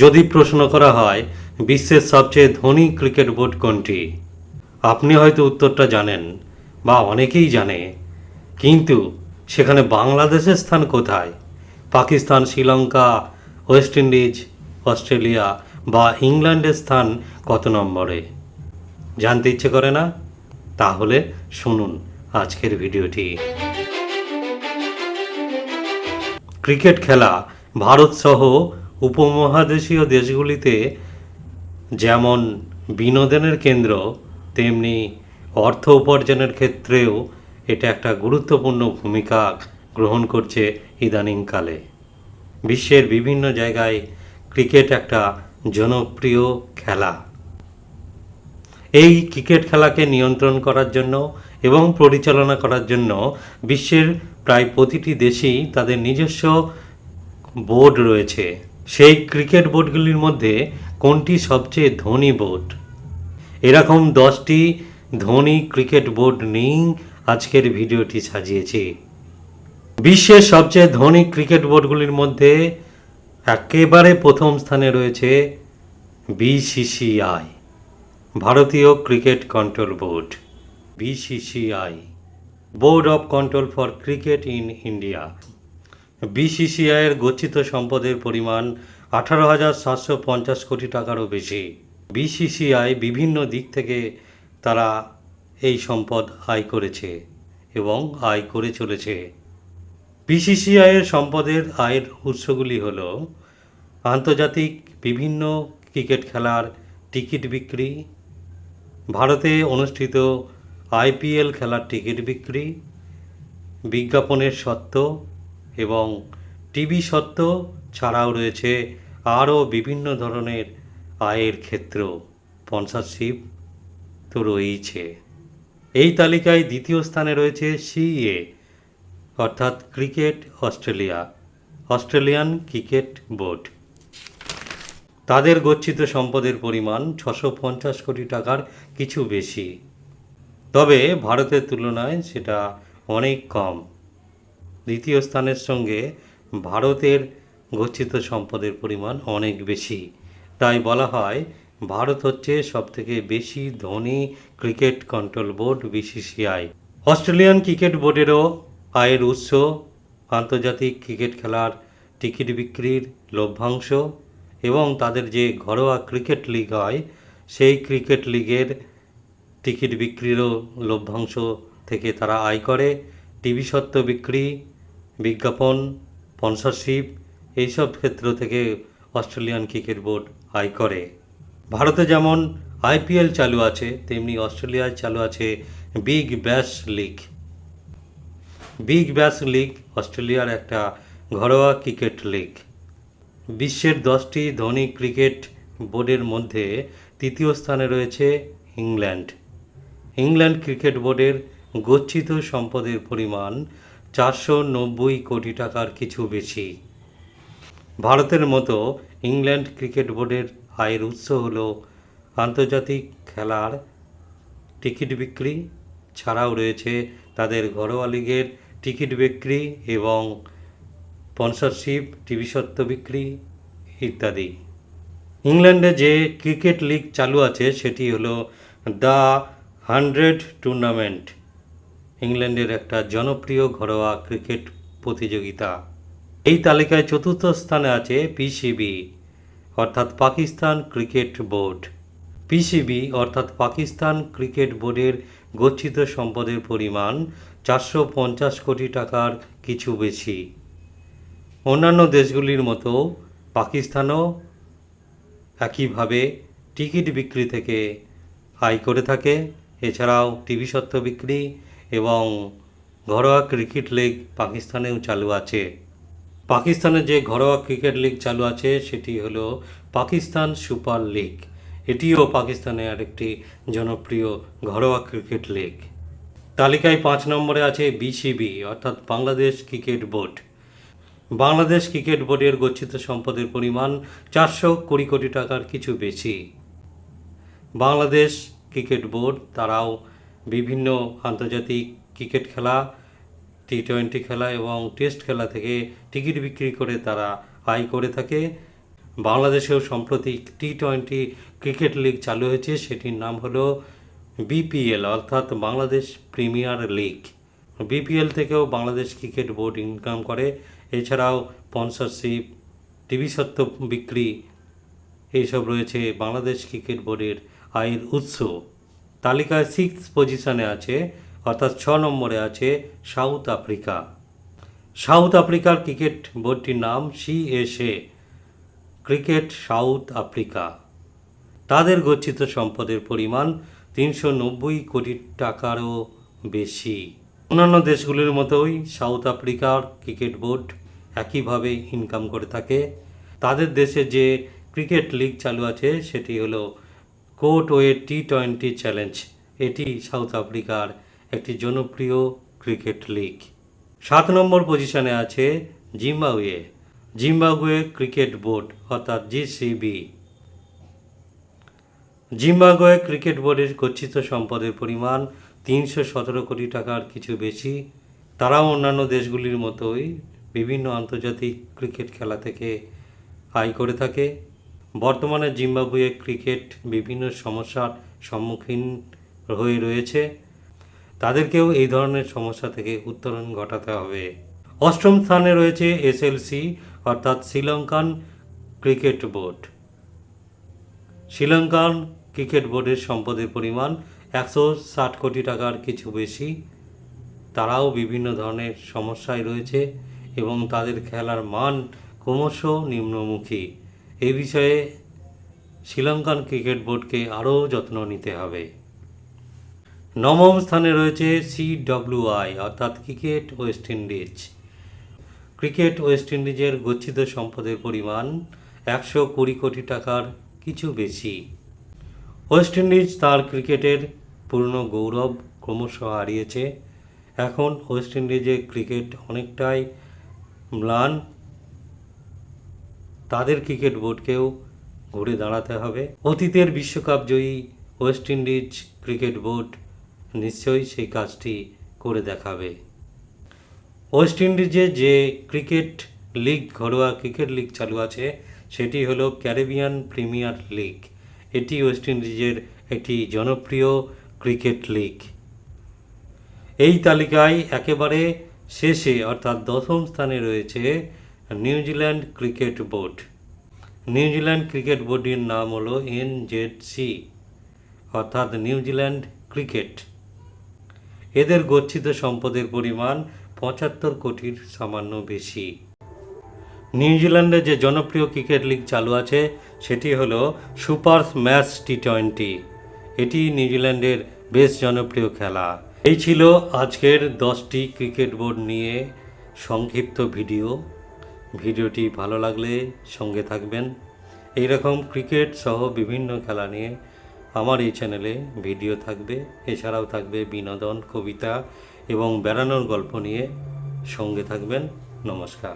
যদি প্রশ্ন করা হয় বিশ্বের সবচেয়ে ধনী ক্রিকেট বোর্ড কোনটি, আপনি হয়তো উত্তরটা জানেন বা অনেকেই জানে, কিন্তু সেখানে বাংলাদেশের স্থান কোথায়? Pakistan, Sri Lanka, West Indies, Australia বা ইংল্যান্ডের স্থান কত নম্বরে? জানতে ইচ্ছে করে না? তাহলে শুনুন আজকের ভিডিওটি। ক্রিকেট খেলা ভারত সহ উপমহাদেশীয় দেশগুলিতে যেমন বিনোদনের কেন্দ্র, তেমনি অর্থ উপার্জনের ক্ষেত্রেও এটা একটা গুরুত্বপূর্ণ ভূমিকা গ্রহণ করছে ইদানিংকালে। বিশ্বের বিভিন্ন জায়গায় ক্রিকেট একটা জনপ্রিয় খেলা। এই ক্রিকেট খেলাকে নিয়ন্ত্রণ করার জন্য এবং পরিচালনা করার জন্য বিশ্বের প্রায় প্রতিটি দেশেই তাদের নিজস্ব বোর্ড রয়েছে। সেই ক্রিকেট বোর্ডগুলির মধ্যে কোনটি সবচেয়ে ধনী বোর্ড? এরকম 10টি ধনী ক্রিকেট বোর্ড নিয়েই আজকের ভিডিওটি সাজিয়েছি। বিশ্বের সবচেয়ে ধনী ক্রিকেট বোর্ডগুলির মধ্যে একেবারে প্রথম স্থানে রয়েছে বিসিসিআই, ভারতীয় cricket control board. BCCI, board of control for cricket in India. বিসিসিআইয়ের গচ্ছিত সম্পদের পরিমাণ 18,750 কোটি টাকারও বেশি। বিসিসিআই বিভিন্ন দিক থেকে তারা এই সম্পদ আয় করেছে এবং আয় করে চলেছে। বিসিসিআইয়ের সম্পদের আয়ের উৎসগুলি হল আন্তর্জাতিক বিভিন্ন ক্রিকেট খেলার টিকিট বিক্রি, ভারতে অনুষ্ঠিত আইপিএল খেলার টিকিট বিক্রি, বিজ্ঞাপনের স্বত্ব এবং টিভি স্বত্ব ছাড়াও রয়েছে আরও বিভিন্ন ধরনের আয়ের ক্ষেত্র। স্পন্সরশিপ তো রয়েইছে। এই তালিকায় দ্বিতীয় স্থানে রয়েছে সিএ অর্থাৎ cricket Australia, Australian cricket board. তাদের গচ্ছিত সম্পদের পরিমাণ 650 কোটি টাকার কিছু বেশি, তবে ভারতের তুলনায় সেটা অনেক কম। দ্বিতীয় স্থানের সঙ্গে ভারতের গচ্ছিত সম্পদের পরিমাণ অনেক বেশি, তাই বলা হয় ভারত হচ্ছে সবথেকে বেশি ধনী cricket control board BCCI. Australian cricket বোর্ডেরও আয়ের উৎস আন্তর্জাতিক ক্রিকেট খেলার টিকিট বিক্রির লভ্যাংশ এবং তাদের যে ঘরোয়া ক্রিকেট লিগ হয় সেই ক্রিকেট লিগের টিকিট বিক্রিরও লভ্যাংশ থেকে তারা আয় করে। টিভি স্বত্ব বিক্রি, বিজ্ঞাপন, স্পন্সরশিপ এইসব ক্ষেত্র থেকে অস্ট্রেলিয়ান ক্রিকেট বোর্ড আয় করে। ভারতে যেমন আইপিএল চালু আছে, তেমনি অস্ট্রেলিয়ায় চালু আছে Big Bash league. Big Bash league অস্ট্রেলিয়ার একটা ঘরোয়া ক্রিকেট লিগ। বিশ্বের 10টি ধনী ক্রিকেট বোর্ডের মধ্যে তৃতীয় স্থানে রয়েছে ইংল্যান্ড। ইংল্যান্ড ক্রিকেট বোর্ডের গচ্ছিত সম্পদের পরিমাণ 490 কোটি টাকার কিছু বেশি। ভারতের মতো ইংল্যান্ড ক্রিকেট বোর্ডের আয়ের উৎস হল আন্তর্জাতিক খেলার টিকিট বিক্রি ছাড়াও রয়েছে তাদের ঘরোয়া লিগের টিকিট বিক্রি এবং স্পন্সরশিপ, টিভি স্বত্ব বিক্রি ইত্যাদি। ইংল্যান্ডে যে ক্রিকেট লিগ চালু আছে সেটি হলো দ্য 100 টুর্নামেন্ট, ইংল্যান্ডের একটা জনপ্রিয় ঘরোয়া ক্রিকেট প্রতিযোগিতা। এই তালিকায় চতুর্থ স্থানে আছে পিসিবি অর্থাৎ পাকিস্তান ক্রিকেট বোর্ড। পিসিবি অর্থাৎ পাকিস্তান ক্রিকেট বোর্ডের গচ্ছিত সম্পদের পরিমাণ 450 কোটি টাকার কিছু বেশি। অন্যান্য দেশগুলির মতো পাকিস্তানও একইভাবে টিকিট বিক্রি থেকে আয় করে থাকে। এছাড়াও টিভি স্বত্ব বিক্রি এবং ঘরোয়া ক্রিকেট লিগ পাকিস্তানেও চালু আছে। পাকিস্তানের যে ঘরোয়া ক্রিকেট লিগ চালু আছে সেটি হলো পাকিস্তান সুপার লিগ। এটিও পাকিস্তানের আরেকটি জনপ্রিয় ঘরোয়া ক্রিকেট লিগ। তালিকায় 5 নম্বরে আছে বিসিবি অর্থাৎ Bangladesh cricket board. Bangladesh cricket বোর্ডের গচ্ছিত সম্পদের পরিমাণ 420 কোটি টাকার কিছু বেশি। বাংলাদেশ ক্রিকেট বোর্ড তারাও বিভিন্ন আন্তর্জাতিক ক্রিকেট খেলা, টি20 খেলা এবং টেস্ট খেলা থেকে টিকিট বিক্রি করে তারা আয় করে থাকে। বাংলাদেশেও সম্প্রতি টি-20 ক্রিকেট লিগ চালু হয়েছে, সেটির নাম হলো বিপিএল অর্থাৎ বাংলাদেশ প্রিমিয়ার লিগ। বিপিএল থেকেও বাংলাদেশ ক্রিকেট বোর্ড ইনকাম করে। এছাড়াও স্পন্সরশিপ, টিভি সত্ত্ব বিক্রি এইসব রয়েছে বাংলাদেশ ক্রিকেট বোর্ডের আয়ের উৎস। তালিকায় 6th পজিশনে আছে অর্থাৎ 6 নম্বরে আছে সাউথ আফ্রিকা। সাউথ আফ্রিকার ক্রিকেট বোর্ডটির নাম সিএসএ, ক্রিকেট সাউথ আফ্রিকা। তাদের গচ্ছিত সম্পদের পরিমাণ 390 কোটি টাকারও বেশি। অন্যান্য দেশগুলির মতোই সাউথ আফ্রিকার ক্রিকেট বোর্ড একইভাবে ইনকাম করে থাকে। তাদের দেশে যে ক্রিকেট লিগ চালু আছে সেটি হলো কোটওয়ে টি-20 চ্যালেঞ্জ। এটি সাউথ আফ্রিকার একটি জনপ্রিয় ক্রিকেট লিগ। 7 নম্বর পজিশনে আছে জিম্বাবুয়ে, জিম্বাবুয়ে ক্রিকেট বোর্ড অর্থাৎ জিসিবি। জিম্বাবুয়ে ক্রিকেট বোর্ডের গচ্ছিত সম্পদের পরিমাণ 317 কোটি টাকার কিছু বেশি। তারাও অন্যান্য দেশগুলির মতোই বিভিন্ন আন্তর্জাতিক ক্রিকেট খেলা থেকে আয় করে থাকে। বর্তমানে জিম্বাবুয়ে ক্রিকেট বিভিন্ন সমস্যার সম্মুখীন হয়ে রয়েছে, তাদেরকেও এই ধরনের সমস্যা থেকে উত্তরণ ঘটাতে হবে। 8ম স্থানে রয়েছে এসএলসি অর্থাৎ Sri Lankan cricket board. Sri Lankan cricket বোর্ডের সম্পদের পরিমাণ 160 কোটি টাকার কিছু বেশি। তারাও বিভিন্ন ধরনের সমস্যায় রয়েছে এবং তাদের খেলার মান ক্রমশ নিম্নমুখী। এই বিষয়ে শ্রীলঙ্কান ক্রিকেট বোর্ডকে আরও যত্ন নিতে হবে। 9ম স্থানে রয়েছে সিডব্লিউআই অর্থাৎ cricket West Indies. Cricket West ইন্ডিজের গচ্ছিত সম্পদের পরিমাণ 120 কোটি টাকার কিছু বেশি। ওয়েস্ট ইন্ডিজ তার ক্রিকেটের পূর্ণ গৌরব ক্রমশ হারিয়েছে। এখন ওয়েস্ট ইন্ডিজের ক্রিকেট অনেকটাই ম্লান। তাদের ক্রিকেট বোর্ডকেও ঘুরে দাঁড়াতে হবে। অতীতের বিশ্বকাপ জয়ী ওয়েস্ট ইন্ডিজ ক্রিকেট বোর্ড নিশ্চয়ই সেই কাজটি করে দেখাবে। ওয়েস্ট ইন্ডিজে যে ক্রিকেট লিগ, ঘরোয়া ক্রিকেট লিগ চালু আছে সেটি হলো ক্যারিবিয়ান প্রিমিয়ার লিগ। এটি ওয়েস্ট ইন্ডিজের একটি জনপ্রিয় ক্রিকেট লিগ। এই তালিকায় একেবারে শেষে অর্থাৎ 10ম স্থানে রয়েছে New Zealand cricket board. New Zealand cricket বোর্ডের নাম হলো এনজেডসি অর্থাৎ নিউজিল্যান্ড ক্রিকেট। এদের গচ্ছিত সম্পদের পরিমাণ 75 কোটির সামান্য বেশি। নিউজিল্যান্ডে যে জনপ্রিয় ক্রিকেট লিগ চালু আছে সেটি হলো সুপার স্ম্যাশ টি-20। এটি নিউজিল্যান্ডের বেশ জনপ্রিয় খেলা। এই ছিল আজকের 10টি ক্রিকেট বোর্ড নিয়ে সংক্ষিপ্ত ভিডিও। ভিডিওটি ভালো লাগলে সঙ্গে থাকবেন। এই রকম ক্রিকেট সহ বিভিন্ন খেলা নিয়ে আমার এই চ্যানেলে ভিডিও থাকবে। এছাড়াও থাকবে বিনোদন, কবিতা এবং বেড়ানোর গল্প নিয়ে। সঙ্গে থাকবেন। নমস্কার।